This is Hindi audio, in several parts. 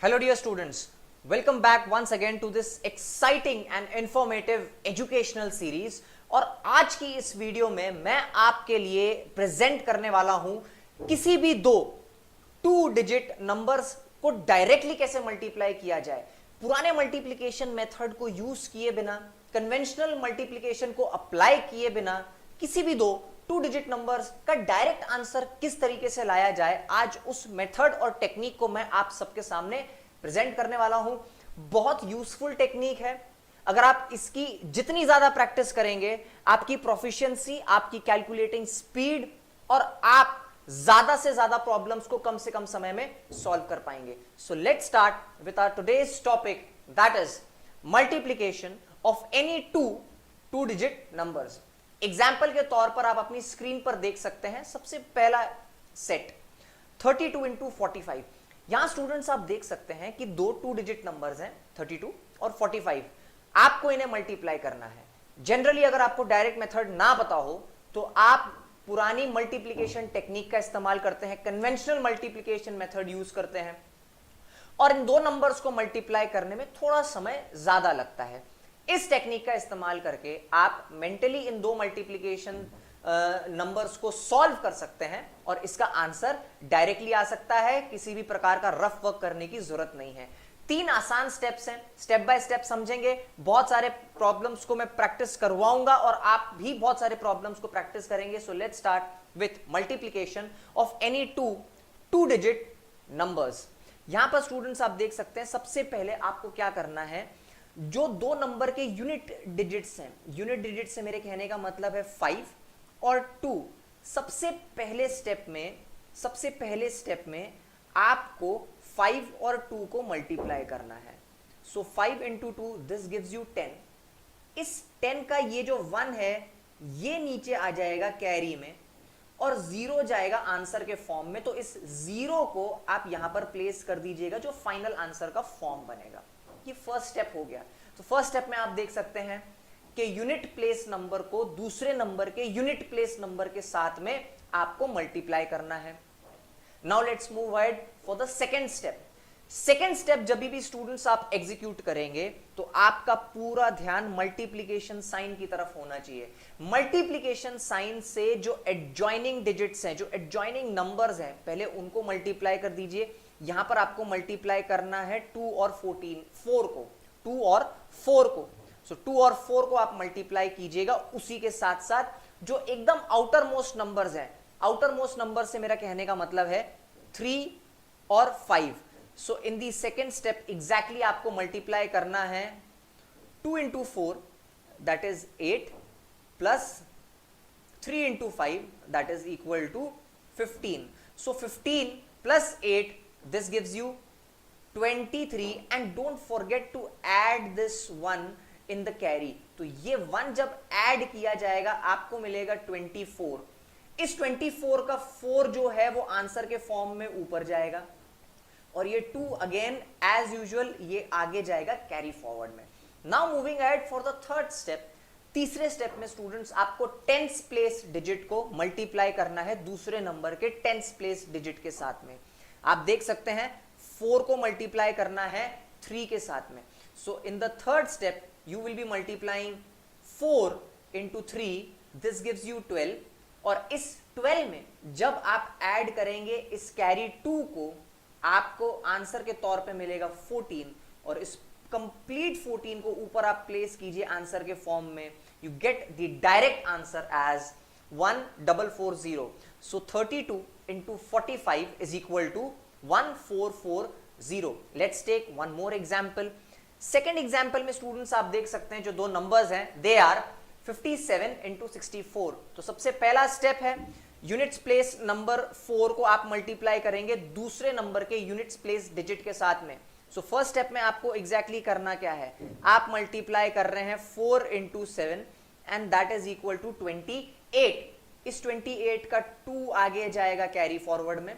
Hello dear students, welcome back once again to this exciting and informative educational series। और आज की इस वीडियो में मैं आपके लिए प्रेजेंट करने वाला हूं किसी भी दो 2 डिजिट नंबर्स को डायरेक्टली कैसे मल्टीप्लाई किया जाए। पुराने मल्टीप्लिकेशन मेथड को यूज किए बिना, कन्वेंशनल मल्टीप्लिकेशन को अप्लाई किए बिना किसी भी दो 2 डिजिट नंबर्स का डायरेक्ट आंसर किस तरीके से लाया जाए, आज उस मेथड और टेक्निक को मैं आप सबके सामने प्रेजेंट करने वाला हूं। बहुत यूजफुल टेक्निक है। अगर आप इसकी जितनी ज्यादा प्रैक्टिस करेंगे, आपकी प्रोफिशिएंसी, आपकी कैलकुलेटिंग स्पीड और आप ज्यादा से ज्यादा प्रॉब्लम्स को कम से कम समय में सॉल्व कर पाएंगे। So let's start with our today's topic, that is multiplication of any two digit numbers. Example के तौर पर आप अपनी स्क्रीन पर देख सकते हैं सबसे पहला सेट 32 इंटू 45। यहां स्टूडेंट्स आप देख सकते हैं कि दो 2 डिजिट नंबर्स हैं 32 और 45। आपको इन्हें मल्टीप्लाई करना है। जनरली अगर आपको डायरेक्ट मेथड ना पता हो तो आप पुरानी मल्टीप्लिकेशन टेक्निक का इस्तेमाल करते हैं, कन्वेंशनल मल्टीप्लिकेशन मेथड यूज करते हैं और इन दो नंबर्स को मल्टीप्लाई करने में थोड़ा समय ज्यादा लगता है। इस टेक्निक का इस्तेमाल करके आप मेंटली इन दो मल्टीप्लिकेशन नंबर्स को सॉल्व कर सकते हैं और इसका आंसर डायरेक्टली आ सकता है। किसी भी प्रकार का रफ वर्क करने की जरूरत नहीं है। 3 आसान स्टेप्स हैं, स्टेप बाय स्टेप समझेंगे। बहुत सारे प्रॉब्लम्स को मैं प्रैक्टिस करवाऊंगा और आप भी बहुत सारे प्रॉब्लम्स को प्रैक्टिस करेंगे। सो let's start with multiplication of any two digit numbers. यहां पर स्टूडेंट्स आप देख सकते हैं सबसे पहले आपको क्या करना है, जो दो नंबर के यूनिट डिजिट्स हैं, यूनिट डिजिट से मेरे कहने का मतलब है 5 और 2। सबसे पहले स्टेप में आपको 5 और 2 को मल्टीप्लाई करना है। सो 5 इंटू 2 दिस गिव्स यू 10। इस 10 का ये जो 1 है ये नीचे आ जाएगा कैरी में और 0 जाएगा आंसर के फॉर्म में। तो इस 0 को आप यहां पर प्लेस कर दीजिएगा जो फाइनल आंसर का फॉर्म बनेगा। ये फर्स्ट स्टेप हो गया। तो फर्स्ट स्टेप में आप देख सकते हैं कि यूनिट प्लेस नंबर को दूसरे नंबर के यूनिट प्लेस नंबर के साथ में आपको मल्टीप्लाई करना है। Now let's move ahead for the second step. Second step जब भी स्टूडेंट्स आप एग्जीक्यूट करेंगे तो आपका पूरा ध्यान मल्टीप्लिकेशन साइन की तरफ होना चाहिए। मल्टीप्लिकेशन साइन से जो एडजॉइनिंग डिजिट्स हैं, जो एडजॉइनिंग नंबर्स हैं, पहले उनको मल्टीप्लाई कर दीजिए। यहां पर आपको मल्टीप्लाई करना है 2 और 4 को, 2 और 4 को। सो 2 और 4 को आप मल्टीप्लाई कीजिएगा। उसी के साथ साथ जो एकदम आउटर मोस्ट नंबर्स हैं, आउटर मोस्ट नंबर से मेरा कहने का मतलब है 3 और 5। So in the second step exactly आपको मल्टीप्लाई करना है 2 into 4 that is 8 plus 3 into 5 that is equal to 15। So 15 plus 8 this gives you 23 and don't forget to add this 1 in the carry। तो ये 1 जब ऐड किया जाएगा आपको मिलेगा 24। इस 24 का 4 जो है वो आंसर के फॉर्म में ऊपर जाएगा और ये 2 अगेन एज यूजुअल ये आगे जाएगा कैरी फॉरवर्ड में। Now moving ahead for the third step. तीसरे स्टेप में स्टूडेंट्स आपको 10th प्लेस डिजिट को मल्टीप्लाई करना है दूसरे नंबर के 10th प्लेस डिजिट के साथ में। आप देख सकते हैं 4 को मल्टीप्लाई करना है 3 के साथ में। So in the third step you will be multiplying 4 into 3 this gives you 12 और इस 12 में जब आप ऐड करेंगे इस कैरी 2 को आपको आंसर के तौर पे मिलेगा 14 और इस कंप्लीट 14 को ऊपर आप प्लेस कीजिए आंसर के फॉर्म में। You get the direct answer as 1440। So 32 into 45 is equal to 1440। Let's take one more example। Second example में स्टूडेंट्स आप देख सकते हैं जो दो नंबर्स हैं they are 57 into 64। तो सबसे पहला स्टेप है यूनिट्स प्लेस नंबर 4 को आप मल्टीप्लाई करेंगे दूसरे नंबर के यूनिट्स प्लेस डिजिट के साथ में। सो फर्स्ट स्टेप में आपको एग्जैक्टली करना क्या है, आप मल्टीप्लाई कर रहे हैं 4 into 7 and that is equal to 28। इस 28 का 2 आगे जाएगा कैरी फॉरवर्ड में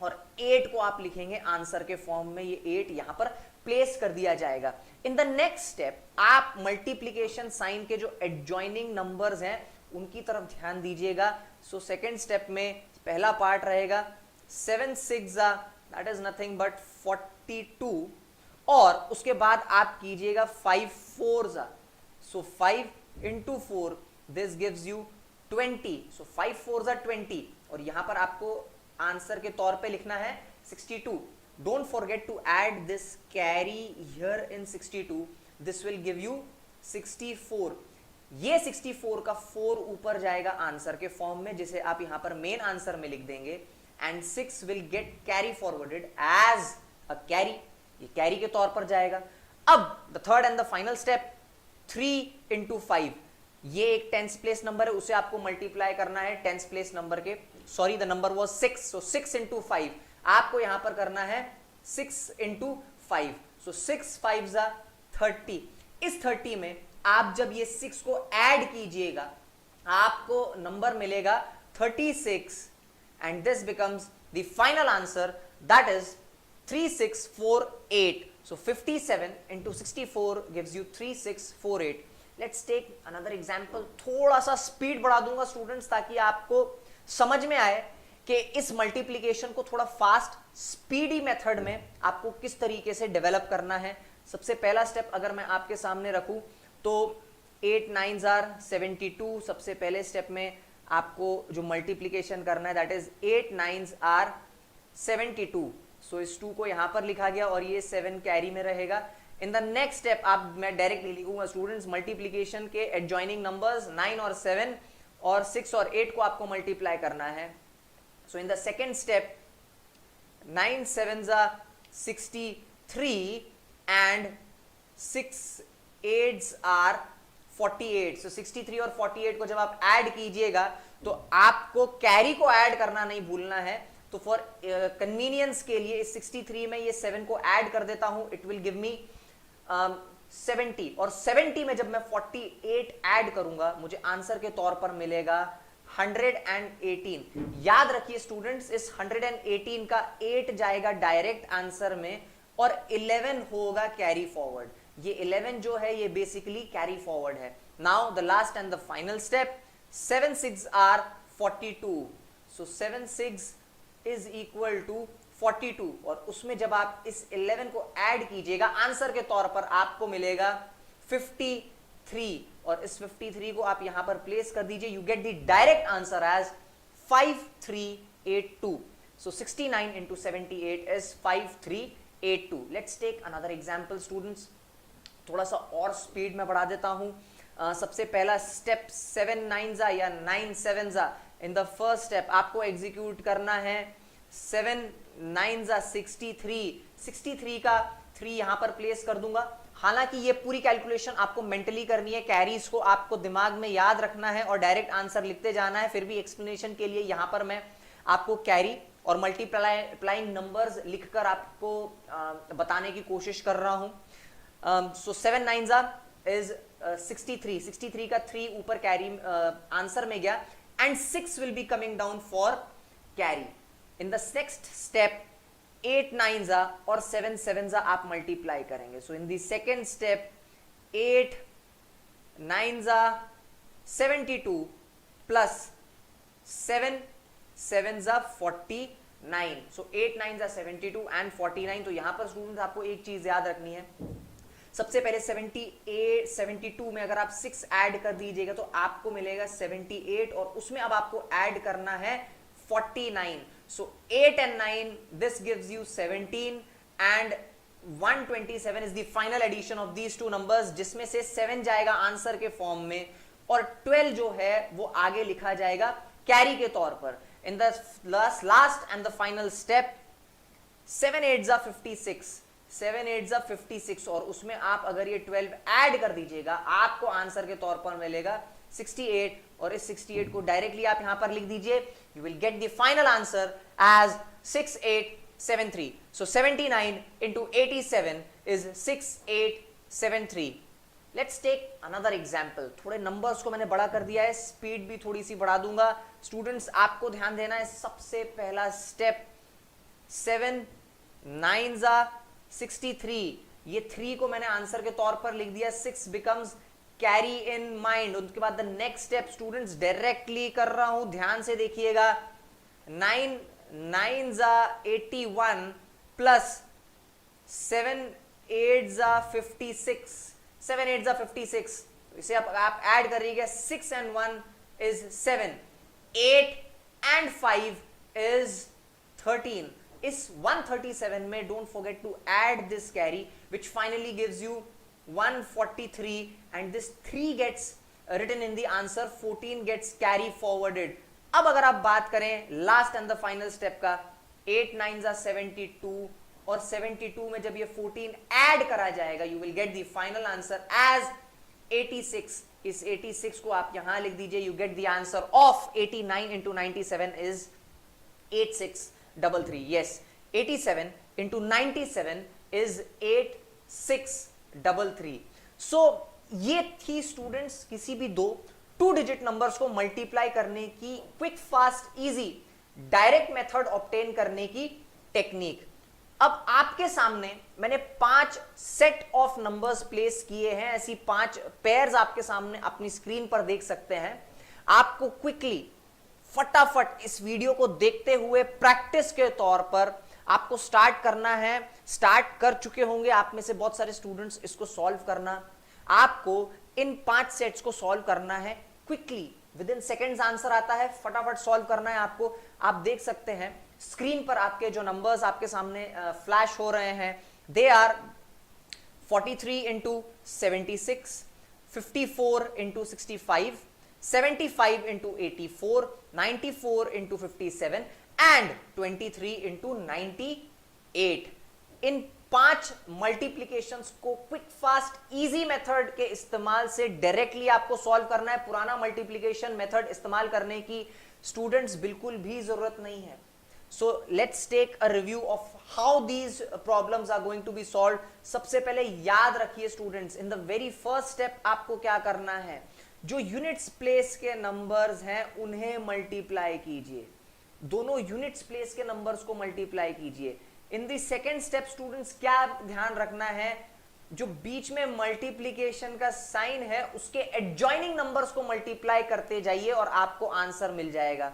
और 8 को आप लिखेंगे आंसर के फॉर्म में। ये 8 यहां पर प्लेस कर दिया जाएगा। इन द नेक्स्ट स्टेप आप मल्टीप्लिकेशन साइन के जो एडजॉइनिंग नंबर्स हैं उनकी तरफ ध्यान दीजिएगा। सो सेकेंड स्टेप में पहला पार्ट रहेगा 7 6 दैट इज नथिंग बट 52 और उसके बाद आप कीजिएगा 5 4 जा, सो 5 into 4 दिस गिव्स यू 20, सो 5 4 जा 20 और यहां पर आपको आंसर के तौर पे लिखना है 62. Don't forget to add this carry here in 62, this will give you 64. ये 64 का 4 ऊपर जाएगा आंसर के फॉर्म में, जिसे आप यहां पर मेन आंसर में लिख देंगे and 6 will get carry forwarded as a carry, ये कैरी के तौर पर जाएगा. अब the third and the final step, 3 into 5, ये एक टेंस प्लेस नंबर है, उसे आपको मल्टीप्लाई करना है टेंस प्लेस नंबर के, sorry the number was 6, so 6 into 5 आपको यहां पर करना है 6 into 5, सो 6 5 जा 30. इस 30 में आप जब ये 6 को ऐड कीजिएगा आपको नंबर मिलेगा 36 and this becomes the final answer, that is 3648. So 57 into 64 gives you 3648. Let's take another example. थोड़ा सा स्पीड बढ़ा दूंगा स्टूडेंट्स ताकि आपको समझ में आए कि इस मल्टीप्लीकेशन को थोड़ा फास्ट स्पीडी मेथड में आपको किस तरीके से डेवलप करना है. सबसे पहला स्टेप अगर मैं आपके सामने रखूं तो 8 9s are 72. सबसे पहले स्टेप में आपको जो मल्टीप्लीकेशन करना है दैट इज 8 9s are 72. सो इस 2 को यहां पर लिखा गया और ये 7 कैरी में रहेगा. इन द नेक्स्ट स्टेप आप मैं डायरेक्टली लिखूंगा स्टूडेंट्स मल्टीप्लीकेशन के एडजॉइनिंग नंबर्स 9 और 7 और 6 और 8 को आपको मल्टीप्लाई करना है. So in the second step 9 7s are 63 and 6 8s are 48. So 63 और 48 को जब आप ऐड कीजिएगा तो आपको कैरी को ऐड करना नहीं भूलना है. तो फॉर कन्वीनियंस के लिए इस 63 में ये 7 को ऐड कर देता हूं, इट विल गिव मी 70 और 70 में जब मैं 48 ऐड करूंगा मुझे आंसर के तौर पर मिलेगा 118. याद रखिए स्टूडेंट्स इस 118 का 8 जाएगा डायरेक्ट आंसर में और 11 होगा कैरी फॉरवर्ड. ये 11 जो है ये बेसिकली कैरी फॉरवर्ड है. Now the last and the final step, 7 6 are 42. So 7 6 is equal to 42 और उसमें जब आप इस 11 को ऐड कीजिएगा आंसर के तौर पर आपको मिलेगा 53 और इस 53 को आप यहां पर प्लेस कर दीजिए. You get the direct answer as 5382. सो 69 into 78 is 5382. Let's take another example students. थोड़ा सा और स्पीड में बढ़ा देता हूं. सबसे पहला स्टेप 7 9s या 9 7s. In the first step आपको एग्जीक्यूट करना है 7 9s 63 का 3 यहां पर प्लेस कर दूंगा. हालांकि ये पूरी कैलकुलेशन आपको मेंटली करनी है, कैरीज को आपको दिमाग में याद रखना है और डायरेक्ट आंसर लिखते जाना है. फिर भी एक्सप्लेनेशन के लिए यहां पर मैं आपको कैरी और मल्टीप्लाइंग नंबर्स लिखकर आपको बताने की कोशिश कर रहा हूं. सो 7 9s इज 63 का 3 ऊपर कैरी आंसर में गया and 6 will be coming down for carry. In the next step 8 9s और 7 7s आप मल्टीप्लाई करेंगे. So in the second step 8 9s 72 plus 7 7s 49. So 8 9s 72 and 49. तो यहां पर स्टूडेंट्स आपको एक चीज याद रखनी है. सबसे पहले 72 में अगर आप 6 ऐड कर दीजिएगा तो आपको मिलेगा 78 और उसमें अब आपको ऐड करना है 49. So 8 and 9 this gives you 17 and 127 is the final addition of these two numbers, जिसमें से 7 जाएगा आंसर के फॉर्म में और 12 जो है वो आगे लिखा जाएगा कैरी के तौर पर. In the last and the final step 7 8s 56 7 8s 56 और उसमें आप अगर ये 12 ऐड कर दीजिएगा आपको आंसर के तौर पर मिलेगा 68 और इस 68 को डायरेक्टली आप यहां पर लिख दीजिए. You will get the final answer as 6873. So 79 into 87 is 6873. Let's take another example. थोड़े नंबर्स को मैंने बड़ा कर दिया है, स्पीड भी थोड़ी सी बढ़ा दूंगा. स्टूडेंट्स आपको ध्यान देना है. सबसे पहला स्टेप 7 9s 63. ये 3 को मैंने आंसर के तौर पर लिख दिया. 6 becomes कैरी इन माइंड. उसके बाद the next step students directly कर रहा हूं, ध्यान से देखिएगा. 9 9s 81 प्लस 7 8 जा 56, 7 8 जा 56, इसे आप ऐड करिएगा, 6 and 1 is 7, 8 and 5 is 13. इस 137 में don't forget to add this carry which finally gives you 143 and this 3 gets written in the answer, 14 gets carry forwarded. अब अगर आप बात करें last and the final step का, 8 9 जा 72 और 72 में जब ये 14 ऐड करा जाएगा you will get the final answer as 86. इस 86 को आप यहां लिख दीजिए, you get the answer of 89 into 97 is 8633. Yes, 87 into 97 is 8633. So ये थी स्टूडेंट्स किसी भी दो 2 डिजिट नंबर्स को मल्टीप्लाई करने की quick fast easy direct method obtain करने की टेक्निक. अब आपके सामने मैंने 5 सेट ऑफ नंबर्स प्लेस किए हैं, ऐसी 5 पेयर्स आपके सामने अपनी स्क्रीन पर देख सकते हैं. आपको क्विकली फटाफट इस वीडियो को देखते हुए प्रैक्टिस के तौर पर आपको स्टार्ट करना है. स्टार्ट कर चुके होंगे आप में से बहुत सारे स्टूडेंट्स इसको सॉल्व करना. आपको इन 5 सेट्स को सॉल्व करना है quickly, with in seconds answer आता है, फटाफट सॉल्व करना है आपको. आप देख सकते हैं स्क्रीन पर आपके जो नंबर्स आपके सामने फ्लैश हो रहे हैं, they are 43 into 76, 54 into 65, 75 into 84, 94 into 57 and 23 into 98. इन 5 मल्टीप्लीकेशंस को क्विक फास्ट इजी मेथड के इस्तेमाल से डायरेक्टली आपको सॉल्व करना है. पुराना मल्टीप्लीकेशन मेथड इस्तेमाल करने की स्टूडेंट्स बिल्कुल भी जरूरत नहीं है. So let's take a review of how these problems are going to be solve. सबसे पहले याद रखिए students, in the very first step आपको क्या करना है, जो यूनिट्स प्लेस के नंबर्स हैं उन्हें मल्टीप्लाई कीजिए. दोनों यूनिट्स प्लेस के नंबर्स को मल्टीप्लाई कीजिए. इन द सेकेंड स्टेप स्टूडेंट्स क्या ध्यान रखना है, जो बीच में मल्टीप्लीकेशन का साइन है उसके एडजॉइनिंग नंबर्स को मल्टीप्लाई करते जाइए और आपको आंसर मिल जाएगा.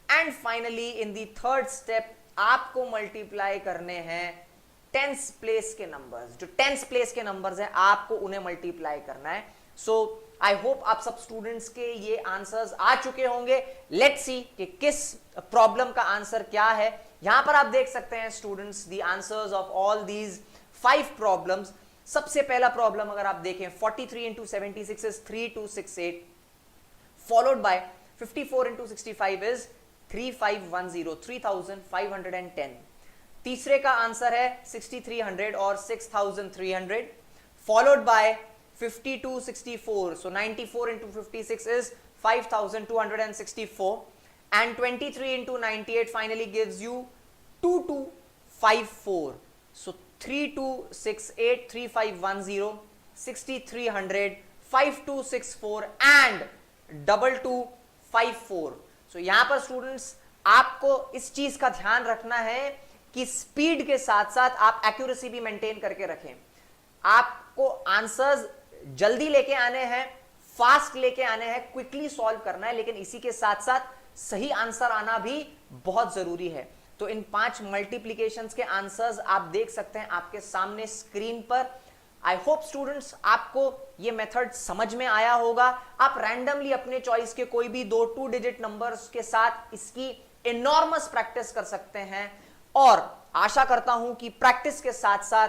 And finally in the third step आपको मल्टीप्लाई करने हैं टेंस प्लेस के नंबर्स. जो टेंस प्लेस के नंबर्स हैं आपको उन्हें मल्टीप्लाई करना है. सो आई होप आप सब स्टूडेंट्स के ये आंसर्स आ चुके होंगे. लेट्स सी कि किस प्रॉब्लम का आंसर क्या है. यहां पर आप देख सकते हैं students the answers of all these 5 problems. सबसे पहला प्रॉब्लम अगर आप देखें, 43 into 76 is 3268, followed by 54 into 65 is 3510, 3510. तीसरे का आंसर है 6300 और 6300, followed by 5264. So 94 into 56 is 5264 and 23 into 98 finally gives you 2254. So 3268, 3510, 6300, 5264 and 2254. So यहां पर स्टूडेंट्स आपको इस चीज का ध्यान रखना है कि स्पीड के साथ साथ आप एक्यूरेसी भी मेंटेन करके रखें. आपको आंसर्स जल्दी लेके आने हैं, फास्ट लेके आने हैं, क्विकली सॉल्व करना है, लेकिन इसी के साथ साथ सही आंसर आना भी बहुत जरूरी है. तो इन 5 मल्टीप्लीकेशंस के आंसर्स आप देख सकते हैं आपके सामने स्क्रीन पर. आई होप स्टूडेंट्स आपको ये मेथड समझ में आया होगा. आप रैंडमली अपने चॉइस के कोई भी 2 डिजिट नंबर्स के साथ इसकी एनॉर्मस प्रैक्टिस कर सकते हैं और आशा करता हूं कि प्रैक्टिस के साथ साथ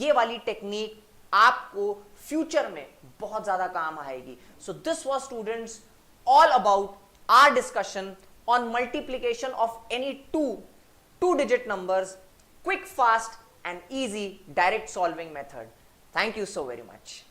ये वाली टेक्निक आपको फ्यूचर में बहुत ज्यादा काम आएगी. So this was students all about our discussion on multiplication of any two digit numbers, quick, fast and easy direct solving method. Thank you so very much.